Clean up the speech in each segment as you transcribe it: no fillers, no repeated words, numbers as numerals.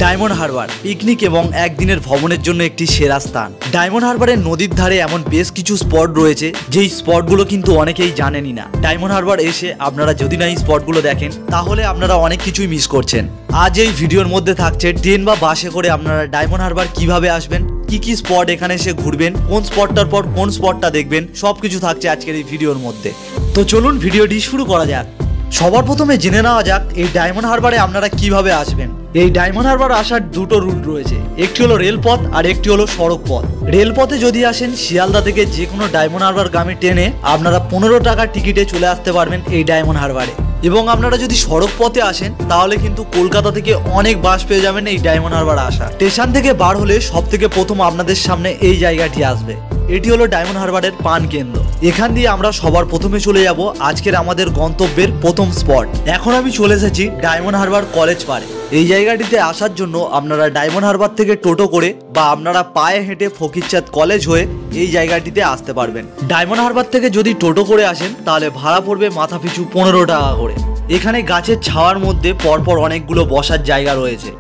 Diamond Harbour picnic এবং একদিনের ভ্রমণের জন্য একটি সেরা স্থান। ডায়মন্ড হারবারের নদীর ধারে এমন বেশ কিছু স্পট রয়েছে যেই স্পটগুলো কিন্তু অনেকেই জানেনই না। ডায়মন্ড হারবার এসে আপনারা যদি না এই স্পটগুলো দেখেন তাহলে আপনারা অনেক কিছুই মিস করছেন। আজ এই ভিডিওর মধ্যে থাকছে ট্রেন বা বাসে করে আপনারা ডায়মন্ড হারবার কিভাবে আসবেন, কি স্পট এখানে এসে ঘুরবেন, কোন স্পটটার পর কোন স্পটটা দেখবেন, সবকিছু থাকছে আজকের এই ভিডিওর মধ্যে। তো চলুন ভিডিওটি শুরু করা যাক। সবার প্রথমে জেনে নেওয়া যাক এই ডায়মন্ড হারবারে আপনারা কিভাবে আসবেন। এই ডায়মন্ড হারবার আসার দুটো রুট রয়েছে, একটি হলো রেলপথ আর একটি হলো সড়ক পথ। রেলপথে যদি আসেন শিয়ালদা থেকে যে কোনো ডায়মন্ড হারবার গামী ট্রেনে আপনারা 15 টাকার টিকিটে চলে আসতে পারবেন এই ডায়মন্ড হারবারে। এবং আপনারা যদি সড়ক পথে আসেন তাহলে কিন্তু কলকাতা থেকে অনেক বাস পেয়ে যাবেন এই ডায়মন্ড হারবার আসা। স্টেশন থেকে বার হলে সব থেকে প্রথম আপনাদের সামনে এই জায়গাটি আসবে। এটি হলো ডায়মন্ড হারবারের পান কেন্দ্র। এখান দিয়ে আমরা সবার প্রথমে চলে যাব আজকের আমাদের গন্তব্যের প্রথম স্পট। এখন আমি চলে এসেছি ডায়মন্ড হারবার কলেজ পাড়ে। এই জায়গাটিতে আসার জন্য আপনারা ডায়মন্ড হারবার থেকে টোটো করে বা আপনারা পায়ে হেঁটে ফকিরচাঁদ কলেজ হয়ে এই জায়গাটিতে আসতে পারবেন। ডায়মন্ড হারবার থেকে যদি টোটো করে আসেন তাহলে ভাড়া পড়বে মাথা পিছু 15 টাকা করে। এখানে গাছের ছাওয়ার মধ্যে পরপর অনেকগুলো বসার জায়গা রয়েছে।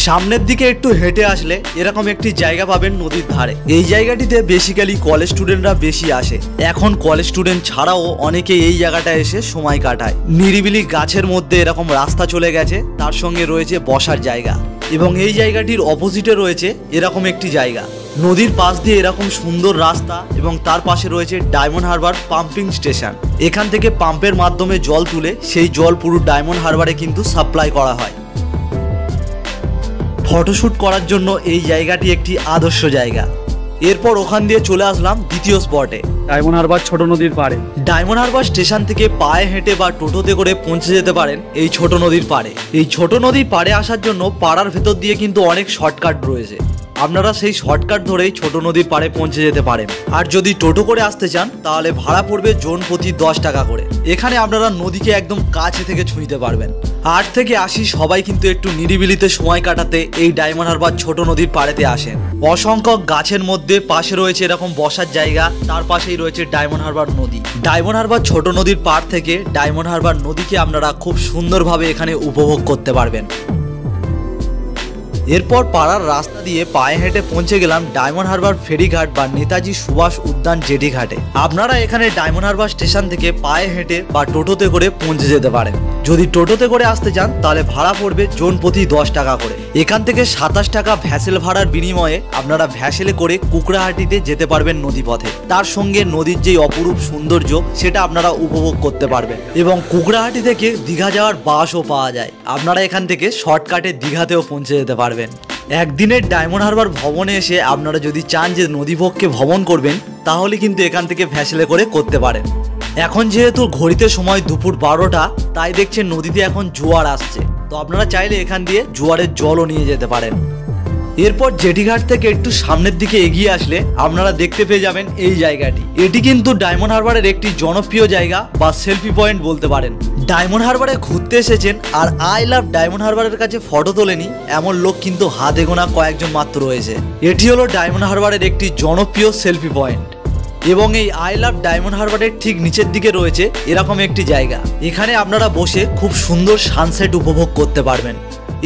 সামনের দিকে একটু হেঁটে আসলে এরকম একটি জায়গা পাবেন নদীর ধারে। এই জায়গাটিতে বেসিক্যালি কলেজ স্টুডেন্টরা বেশি আসে। এখন কলেজ স্টুডেন্ট ছাড়াও অনেকে এই জায়গাটা এসে সময় কাটায়। নিরিবিলি গাছের মধ্যে এরকম রাস্তা চলে গেছে, তার সঙ্গে রয়েছে বসার জায়গা। এবং এই জায়গাটির অপোজিটে রয়েছে এরকম একটি জায়গা। নদীর পাশ দিয়ে এরকম সুন্দর রাস্তা এবং তার পাশে রয়েছে ডায়মন্ড হারবার পাম্পিং স্টেশন। এখান থেকে পাম্পের মাধ্যমে জল তুলে সেই জল পুরো ডায়মন্ড হারবারে কিন্তু সাপ্লাই করা হয়। ফটোশ্যুট করার জন্য এই জায়গাটি একটি আদর্শ জায়গা। এরপর ওখান দিয়ে চলে আসলাম দ্বিতীয় স্পটে, ডায়মন্ড হারবার ছোট নদীর পাড়ে। ডায়মন্ড হারবার স্টেশন থেকে পায়ে হেঁটে বা টোটোতে করে পৌঁছে যেতে পারেন এই ছোট নদীর পাড়ে। এই ছোট নদীর পাড়ে আসার জন্য পাড়ার ভেতর দিয়ে কিন্তু অনেক শর্টকাট রয়েছে। আপনারা সেই শর্টকাট ধরেই ছোট নদীর পাড়ে পৌঁছে যেতে পারেন। আর যদি টোটো করে আসতে চান তাহলে ভাড়া পড়বে জন প্রতি 10 টাকা করে। এখানে আপনারা নদীকে একদম কাছে থেকে ছুঁইতে পারবেন। 8 থেকে 80 সবাই কিন্তু একটু নিরিবিলিতে সময় কাটাতে এই ডায়মন্ড হারবার ছোট নদীর পাড়েতে আসেন। অসংখ্য গাছের মধ্যে পাশে রয়েছে এরকম বসার জায়গা, তার পাশেই রয়েছে ডায়মন্ড হারবার নদী। ডায়মন্ড হারবার ছোট নদীর পাড় থেকে ডায়মন্ড হারবার নদীকে আপনারা খুব সুন্দরভাবে এখানে উপভোগ করতে পারবেন। এরপর পাড়ার রাস্তা দিয়ে পায়ে হেঁটে পৌঁছে গেলাম ডায়মন্ড হারবার ফেরিঘাট বা নেতাজি সুভাষ উদ্যান জেটি ঘাটে। আপনারা এখানে ডায়মন্ড হারবার স্টেশন থেকে পায়ে হেঁটে বা টোটোতে করে পৌঁছে যেতে পারেন। যদি টোটোতে করে আসতে চান তাহলে ভাড়া পড়বে জন প্রতি 10 টাকা করে। এখান থেকে 27 টাকা ভ্যাসেল ভাড়ার বিনিময়ে আপনারা ভ্যাসেলে করে কুকড়াহাটিতে যেতে পারবেন নদীপথে। তার সঙ্গে নদীর যে অপরূপ সৌন্দর্য সেটা আপনারা উপভোগ করতে পারবেন। এবং কুকড়াহাটি থেকে দীঘা যাওয়ার বাসও পাওয়া যায়। আপনারা এখান থেকে শর্টকাটে দীঘাতেও পৌঁছে যেতে পারবেন। একদিনের ডায়মন্ড হারবার ভ্রমণে এসে আপনারা যদি চান যে নদীপক্ষে ভ্রমণ করবেন তাহলে কিন্তু এখান থেকে ভ্যাসেলে করে করতে পারেন। এখন যেহেতু ঘড়িতে সময় দুপুর 12টা, তাই দেখছেন নদীতে এখন জোয়ার আসছে। তো আপনারা চাইলে এখান দিয়ে জোয়ারের জলও নিয়ে যেতে পারেন। এরপর জেটিঘাট থেকে একটু সামনের দিকে এগিয়ে আসলে আপনারা দেখতে পেয়ে যাবেন এই জায়গাটি। এটি কিন্তু ডায়মন্ড হারবারের একটি জনপ্রিয় জায়গা বা সেলফি পয়েন্ট বলতে পারেন। ডায়মন্ড হারবারে ঘুরতে এসেছেন আর আই লাভ ডায়মন্ড হারবারের কাছে ফটো তোলেনি এমন লোক কিন্তু হাতে গোনা কয়েকজন মাত্র রয়েছে। এটি হলো ডায়মন্ড হারবারের একটি জনপ্রিয় সেলফি পয়েন্ট। এবং এই আই লাভ ডায়মন্ড হারবারের ঠিক নিচের দিকে রয়েছে এরকম একটি জায়গা। এখানে আপনারা বসে খুব সুন্দর সানসেট উপভোগ করতে পারবেন।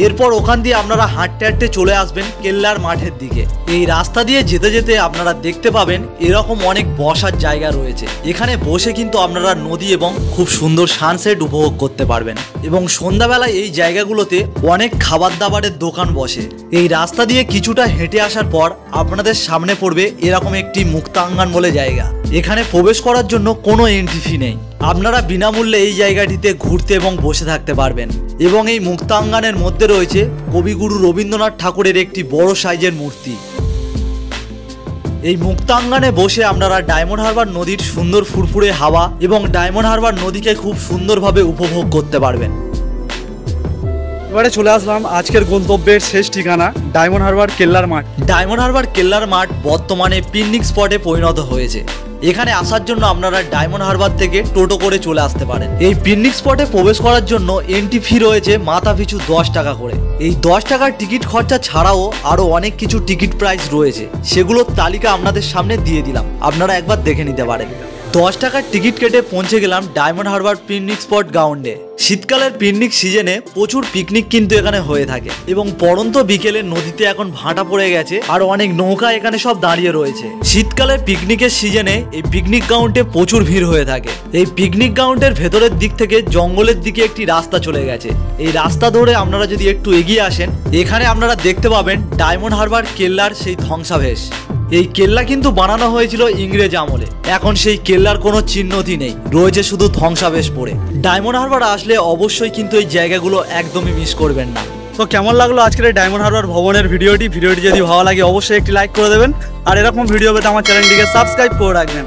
এরপর ওখান দিয়ে আপনারা হাঁটতে হাঁটতে চলে আসবেন কেল্লার মাঠের দিকে। এই রাস্তা দিয়ে যেতে যেতে আপনারা দেখতে পাবেন এরকম অনেক বসার জায়গা রয়েছে। এখানে বসে কিন্তু আপনারা নদী এবং খুব সুন্দর সানসেট উপভোগ করতে পারবেন। এবং সন্ধ্যাবেলায় এই জায়গাগুলোতে অনেক খাবার দাবারের দোকান বসে। এই রাস্তা দিয়ে কিছুটা হেঁটে আসার পর আপনাদের সামনে পড়বে এরকম একটি মুক্তাঙ্গন বলে জায়গা। এখানে প্রবেশ করার জন্য কোনো এন্ট্রি ফি নেই। আপনারা বিনামূল্যে এই জায়গাটিতে ঘুরতে এবং বসে থাকতে পারবেন। এবং এই মুক্তাঙ্গনের মধ্যে রয়েছে কবিগুরু রবীন্দ্রনাথ ঠাকুরের একটি বড় সাইজের মূর্তি। এই মুক্তাঙ্গনে বসে আপনারা ডায়মন্ড হারবার নদীর সুন্দর ফুরফুরে হাওয়া এবং ডায়মন্ড হারবার নদীকে খুব সুন্দরভাবে উপভোগ করতে পারবেন। এবারে চলে আসলাম আজকের গন্তব্যের শেষ ঠিকানা ডায়মন্ড হারবার কেল্লার মাঠ। ডায়মন্ড হারবার কেল্লার মাঠ বর্তমানে পিকনিক স্পটে পরিণত হয়েছে। এখানে আসার জন্য আপনারা ডায়মন্ড হারবার থেকে টোটো করে চলে আসতে পারেন। এই পিকনিক স্পটে প্রবেশ করার জন্য এন্ট্রি ফি রয়েছে মাথা পিছু 10 টাকা করে। এই 10 টাকার টিকিট খরচা ছাড়াও আরো অনেক কিছু টিকিট প্রাইস রয়েছে, সেগুলোর তালিকা আপনাদের সামনে দিয়ে দিলাম, আপনারা একবার দেখে নিতে পারেন। 10 টাকার টিকিট কেটে পৌঁছে গেলাম ডায়মন্ড হারবার পিকনিক স্পট গ্রাউন্ডে। শীতকালের পিকনিক সিজনে প্রচুর পিকনিক কিন্তু এখানে হয়ে থাকে এবং পড়ন্ত বিকেলে নদীতে এখন ভাটা পড়ে গেছে আর অনেক নৌকা এখানে সব দাঁড়িয়ে রয়েছে। শীতকালের পিকনিকের সিজনে এই পিকনিক গ্রাউন্ডে প্রচুর ভিড় হয়ে থাকে। এই পিকনিক গ্রাউন্ডের ভেতরের দিক থেকে জঙ্গলের দিকে একটি রাস্তা চলে গেছে। এই রাস্তা ধরে আপনারা যদি একটু এগিয়ে আসেন, এখানে আপনারা দেখতে পাবেন ডায়মন্ড হারবার কেল্লার সেই ধ্বংসাবশেষ। এই কেল্লা কিন্তু বানানো হয়েছিল ইংরেজ আমলে। এখন সেই কেল্লার কোনো চিহ্নই নেই, রয়েছে শুধু ধ্বংসাবশেষ পড়ে। ডায়মন্ড হারবার আসলে অবশ্যই কিন্তু এই জায়গাগুলো একদমই মিস করবেন না। তো কেমন লাগলো আজকের এই ডায়মন্ড হারবার ভবনের ভিডিওটি যদি ভালো লাগে অবশ্যই একটি লাইক করে দেবেন আর এরকম ভিডিও পেতে আমার চ্যানেলটিকে সাবস্ক্রাইব করে রাখবেন।